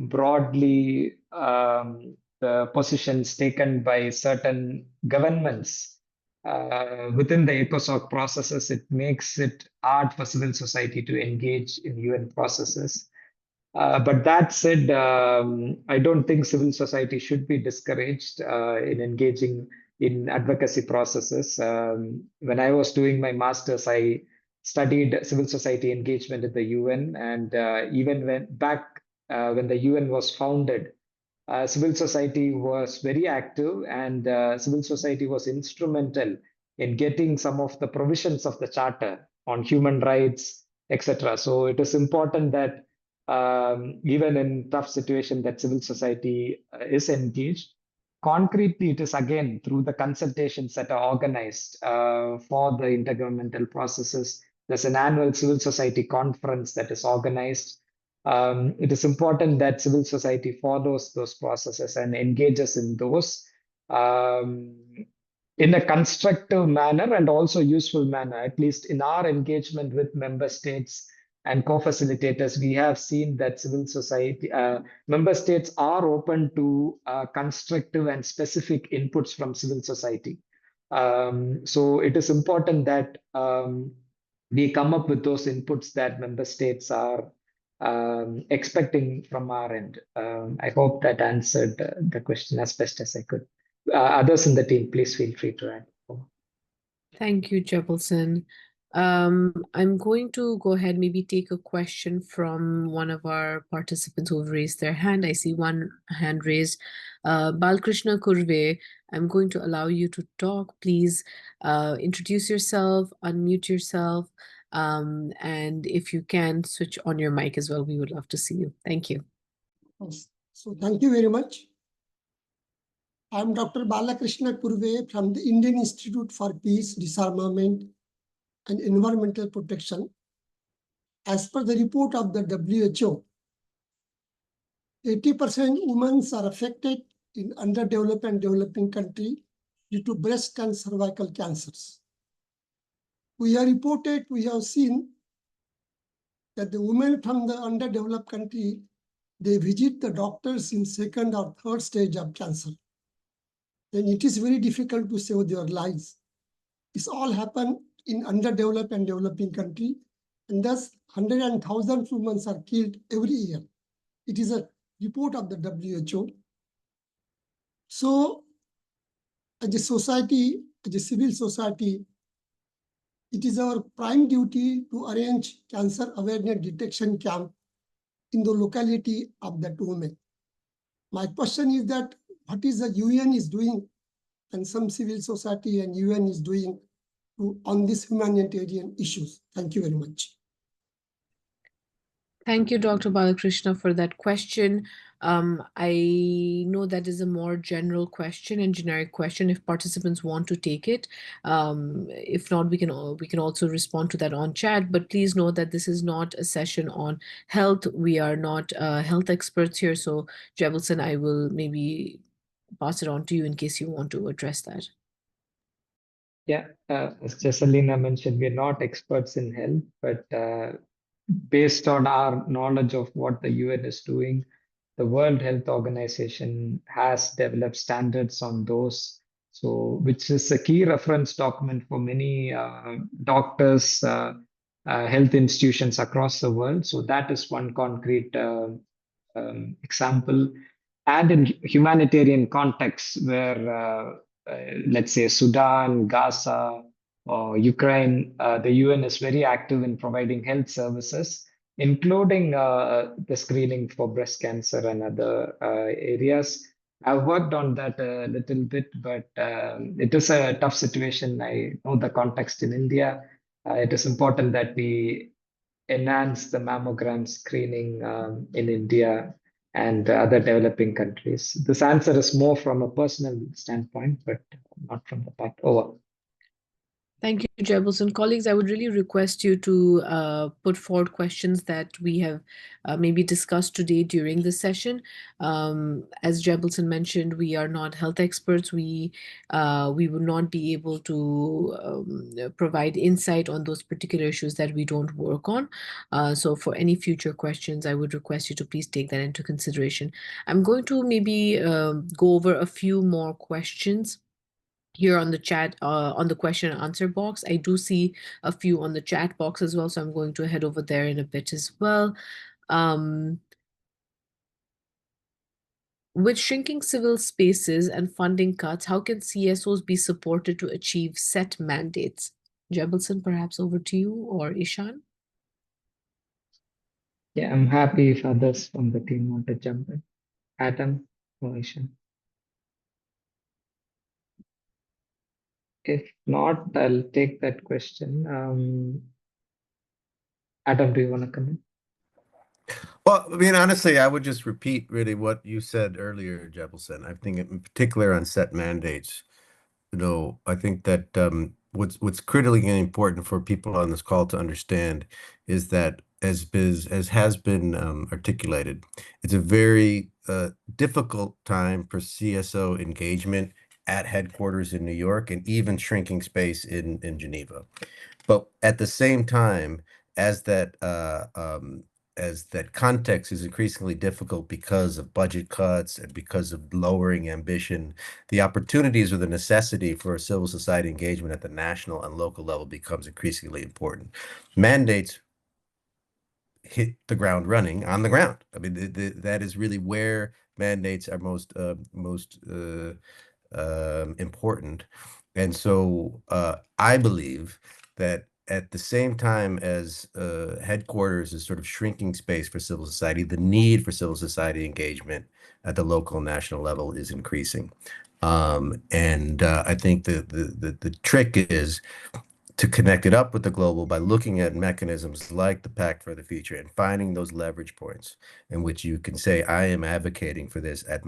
broadly the positions taken by certain governments within the ECOSOC processes, it makes it hard for civil society to engage in UN processes. But that said, I don't think civil society should be discouraged in engaging in advocacy processes. When I was doing my master's, I studied civil society engagement at the UN, and even when the UN was founded, civil society was very active, and civil society was instrumental in getting some of the provisions of the charter on human rights, etc. So it is important that even in tough situation, that civil society is engaged. Concretely, it is again through the consultations that are organized for the intergovernmental processes. There's an annual civil society conference that is organized. It is important that civil society follows those processes and engages in those in a constructive manner and also useful manner. At least in our engagement with member states and co-facilitators, we have seen that civil society, member states are open to constructive and specific inputs from civil society. So it is important that we come up with those inputs that member states are expecting from our end. I hope that answered the question as best as I could. Others in the team, please feel free to add. Thank you, Jebelson. I'm going to go ahead, maybe take a question from one of our participants who have raised their hand. I see one hand raised. Balkrishna Kurve, I'm going to allow you to talk. Please introduce yourself, unmute yourself, and if you can, switch on your mic as well. We would love to see you. Thank you. So thank you very much. I'm Dr. Balakrishna Kurve from the Indian Institute for Peace, Disarmament and Environmental Protection. As per the report of the WHO, 80% women are affected in underdeveloped and developing countries due to breast and cervical cancers. We have seen that the women from the underdeveloped country, they visit the doctors in second or third stage of cancer. Then it is very difficult to save their lives. This all happen in underdeveloped and developing country, and thus 100,000 women are killed every year. It is a report of the WHO. So, as a society, as a civil society, it is our prime duty to arrange cancer awareness detection camp in the locality of that woman. My question is that what is the UN is doing and some civil society and UN is doing on these humanitarian issues? Thank you very much. Thank you, Dr. Balakrishna, for that question. I know that is a more general question and generic question if participants want to take it. If not, we can also respond to that on chat, but please know that this is not a session on health. We are not health experts here. So Jebelson, I will maybe pass it on to you in case you want to address that. Yeah, as Jessalina mentioned, we're not experts in health, but based on our knowledge of what the UN is doing, the World Health Organization has developed standards on those. So, which is a key reference document for many doctors, health institutions across the world. So that is one concrete example. And in humanitarian contexts where, let's say, Sudan, Gaza, or Ukraine, the UN is very active in providing health services, including the screening for breast cancer and other areas. I've worked on that a little bit, but it is a tough situation. I know the context in India. It is important that we enhance the mammogram screening in India and other developing countries. This answer is more from a personal standpoint, but not from the Pact. Over. Thank you, Jebelson. Colleagues, I would really request you to put forward questions that we have maybe discussed today during this session. As Jebelson mentioned, we are not health experts. We will not be able to provide insight on those particular issues that we don't work on. So for any future questions, I would request you to please take that into consideration. I'm going to maybe go over a few more questions here on the chat, on the question and answer box. I do see a few on the chat box as well, so I'm going to head over there in a bit as well. With shrinking civil spaces and funding cuts, how can CSOs be supported to achieve set mandates? Jebelson, perhaps over to you, or Ishan? Yeah, I'm happy if others from the team want to jump in. Adam or Ishan? If not, I'll take that question. Adam, do you want to come in? Well, I mean, honestly, I would just repeat really what you said earlier, Jebelson. I think in particular on set mandates, I think that what's critically important for people on this call to understand is that as has been articulated, it's a very difficult time for CSO engagement at headquarters in New York and even shrinking space in Geneva. But at the same time, as that context is increasingly difficult because of budget cuts and because of lowering ambition, the opportunities or the necessity for civil society engagement at the national and local level becomes increasingly important. Mandates hit the ground running on the ground. I mean, that is really where mandates are most important. And so I believe that at the same time as headquarters is sort of shrinking space for civil society, the need for civil society engagement at the local and national level is increasing. And I think the trick is to connect it up with the global by looking at mechanisms like the Pact for the Future and finding those leverage points in which you can say, I am advocating for this in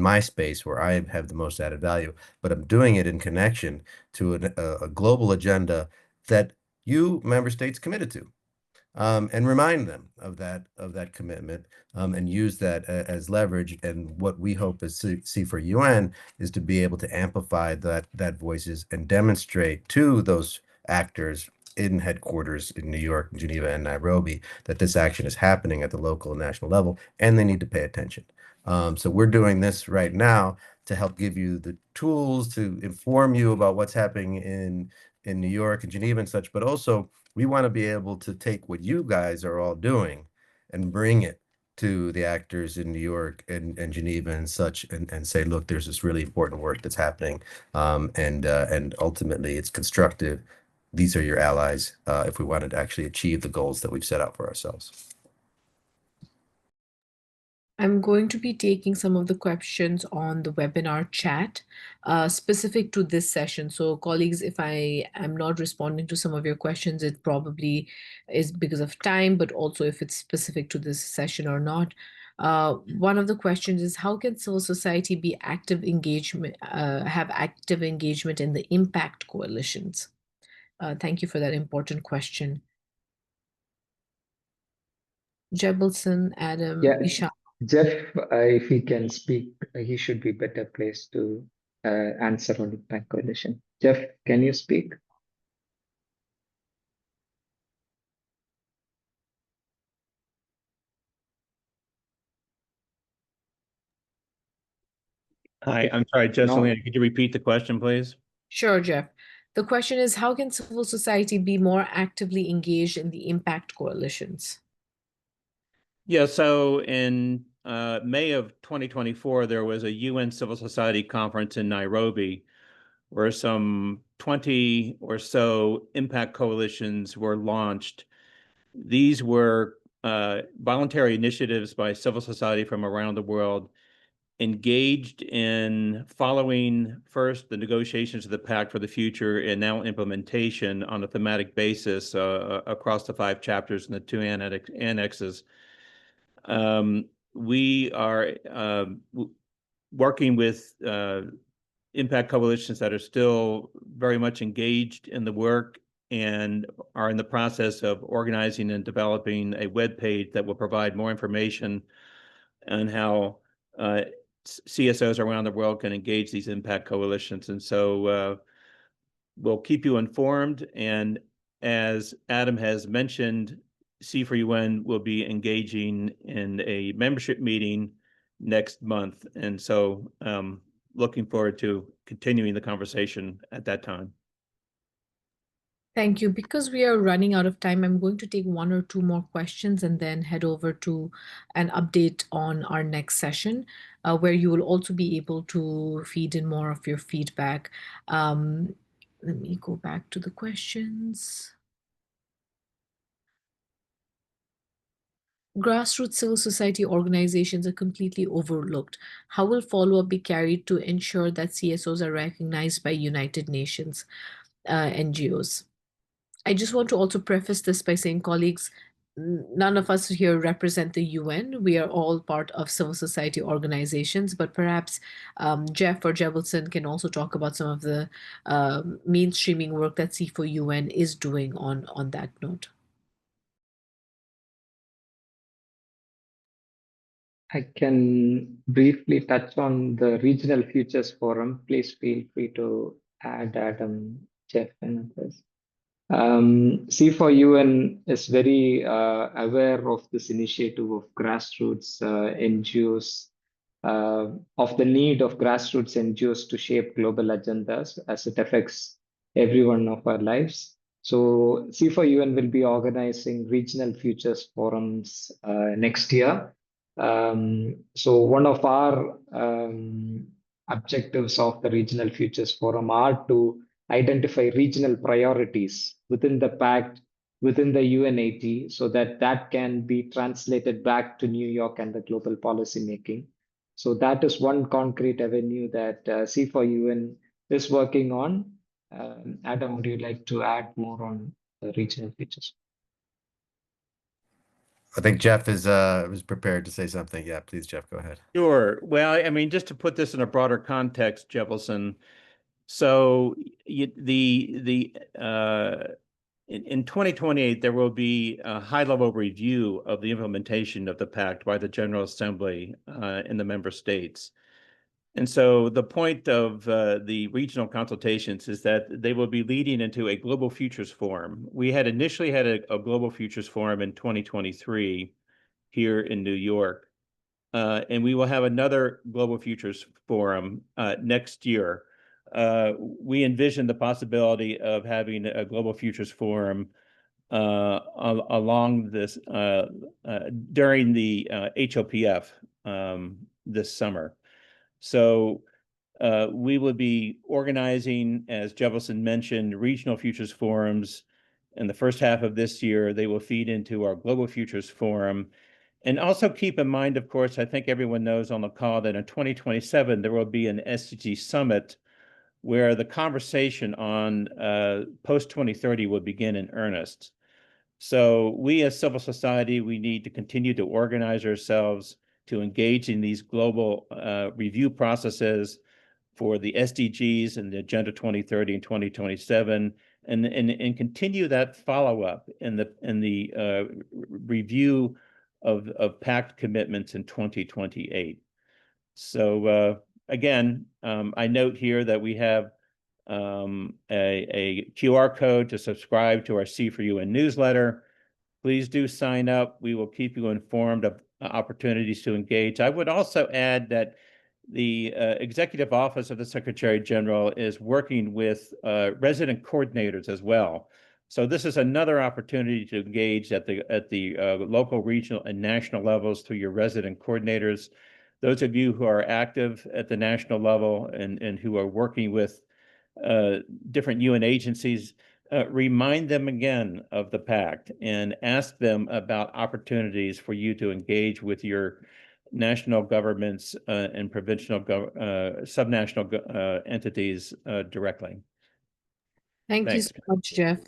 my space where I have the most added value, but I'm doing it in connection to a global agenda that you member states committed to. And remind them of that commitment, and use that as leverage. And what we hope is see for UN is to be able to amplify that voices and demonstrate to those actors in headquarters in New York, Geneva, and Nairobi that this action is happening at the local and national level, and they need to pay attention. So we're doing this right now to help give you the tools to inform you about what's happening in New York and Geneva and such, but also we want to be able to take what you guys are all doing and bring it to the actors in New York and Geneva and such, and say, look, there's this really important work that's happening, and ultimately it's constructive. These are your allies if we wanted to actually achieve the goals that we've set out for ourselves. I'm going to be taking some of the questions on the webinar chat specific to this session. So colleagues, if I am not responding to some of your questions, it probably is because of time, but also if it's specific to this session or not. One of the questions is, how can civil society be active engagement, have active engagement in the impact coalitions? Thank you for that important question. Jebelson, Adam, Yeah. Isha. Jeff, if he can speak, he should be better placed to answer on the Pact coalition. Jeff, can you speak? Hi, I'm sorry, Jesselina, could you repeat the question, please? Sure, Jeff. The question is, how can civil society be more actively engaged in the impact coalitions? Yeah, so in May of 2024, there was a UN Civil Society conference in Nairobi where some 20 or so impact coalitions were launched. These were voluntary initiatives by civil society from around the world engaged in following first the negotiations of the Pact for the Future and now implementation on a thematic basis across the 5 chapters and the 2 annexes. We are working with impact coalitions that are still very much engaged in the work and are in the process of organizing and developing a web page that will provide more information on how CSOs around the world can engage these impact coalitions. And so we'll keep you informed. And as Adam has mentioned, C4UN will be engaging in a membership meeting next month. And so looking forward to continuing the conversation at that time. Thank you. Because we are running out of time, I'm going to take 1 or 2 more questions and then head over to an update on our next session, where you will also be able to feed in more of your feedback. Let me go back to the questions. Grassroots civil society organizations are completely overlooked. How will follow-up be carried to ensure that CSOs are recognized by United Nations NGOs? I just want to also preface this by saying, colleagues, none of us here represent the UN. We are all part of civil society organizations, but perhaps Jeff or Jebelson can also talk about some of the mainstreaming work that C4UN is doing on that note. I can briefly touch on the Regional Futures Forum. Please feel free to add Adam, Jeff, and others. C4UN is very aware of this initiative of grassroots NGOs, of the need of grassroots NGOs to shape global agendas as it affects every one of our lives. So C4UN will be organizing regional futures forums next year. So one of our objectives of the Regional Futures Forum are to identify regional priorities within the Pact, within the UNAT, so that that can be translated back to New York and the global policy making. So that is one concrete avenue that C4UN is working on. Adam, would you like to add more on the regional features? I think Jeff is was prepared to say something. Yeah, please, Jeff, go ahead. Sure. Well, I mean, just to put this in a broader context, Jefferson. So in 2028, there will be a high-level review of the implementation of the Pact by the General Assembly in the member states. And so the point of the regional consultations is that they will be leading into a Global Futures Forum. We had initially had a Global Futures Forum in 2023 here in New York. And we will have another Global Futures Forum next year. We envision the possibility of having a Global Futures Forum along this during the HOPF this summer. So we will be organizing, as Jefferson mentioned, regional futures forums. In the first half of this year, they will feed into our Global Futures Forum. And also keep in mind, of course, I think everyone knows on the call that in 2027, there will be an SDG summit where the conversation on post-2030 will begin in earnest. So we as civil society, we need to continue to organize ourselves to engage in these global review processes for the SDGs and the Agenda 2030 and 2027, and continue that follow-up in the review of Pact commitments in 2028. So again, I note here that we have a QR code to subscribe to our C4UN newsletter. Please do sign up. We will keep you informed of opportunities to engage. I would also add that the Executive Office of the Secretary General is working with resident coordinators as well. So this is another opportunity to engage at the local, regional, and national levels through your resident coordinators. Those of you who are active at the national level and who are working with different UN agencies, remind them again of the Pact and ask them about opportunities for you to engage with your national governments and provincial subnational entities directly. Thank you Thanks. so much, Jeff.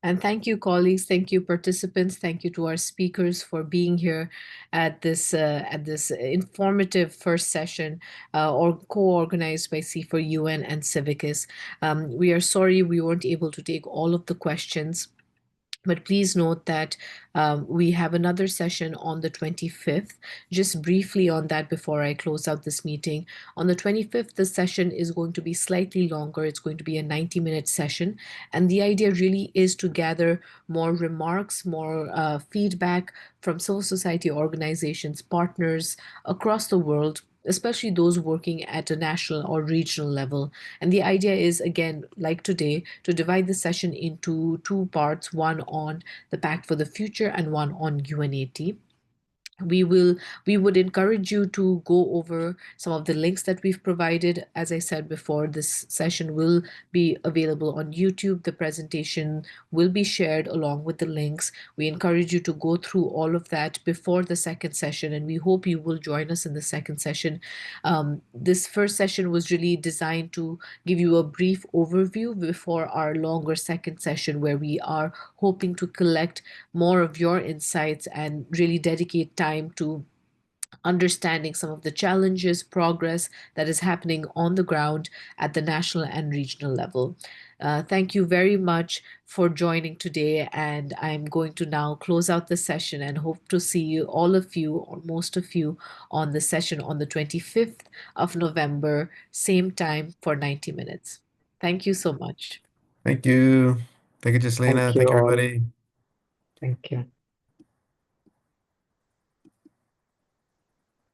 And thank you, colleagues. Thank you, participants. Thank you to our speakers for being here at this informative first session or co-organized by C4UN and CIVICUS. We are sorry we weren't able to take all of the questions. But please note that we have another session on the 25th. Just briefly on that before I close out this meeting. On the 25th, the session is going to be slightly longer. It's going to be a 90-minute session. And the idea really is to gather more remarks, more feedback from civil society organizations, partners across the world, especially those working at a national or regional level. And the idea is, again, like today, to divide the session into two parts, one on the Pact for the Future and one on UNAT. We would encourage you to go over some of the links that we've provided. As I said before, this session will be available on YouTube. The presentation will be shared along with the links. We encourage you to go through all of that before the second session, and we hope you will join us in the second session. This first session was really designed to give you a brief overview before our longer second session, where we are hoping to collect more of your insights and really dedicate time to understanding some of the challenges, progress that is happening on the ground at the national and regional level. Thank you very much for joining today, and I'm going to now close out the session and hope to see you, all of you, or most of you, on the session on the 25th of November, same time for 90 minutes. Thank you so much. Thank you. Thank you, Jaslina. Thank you Thank you, all. everybody. Thank you.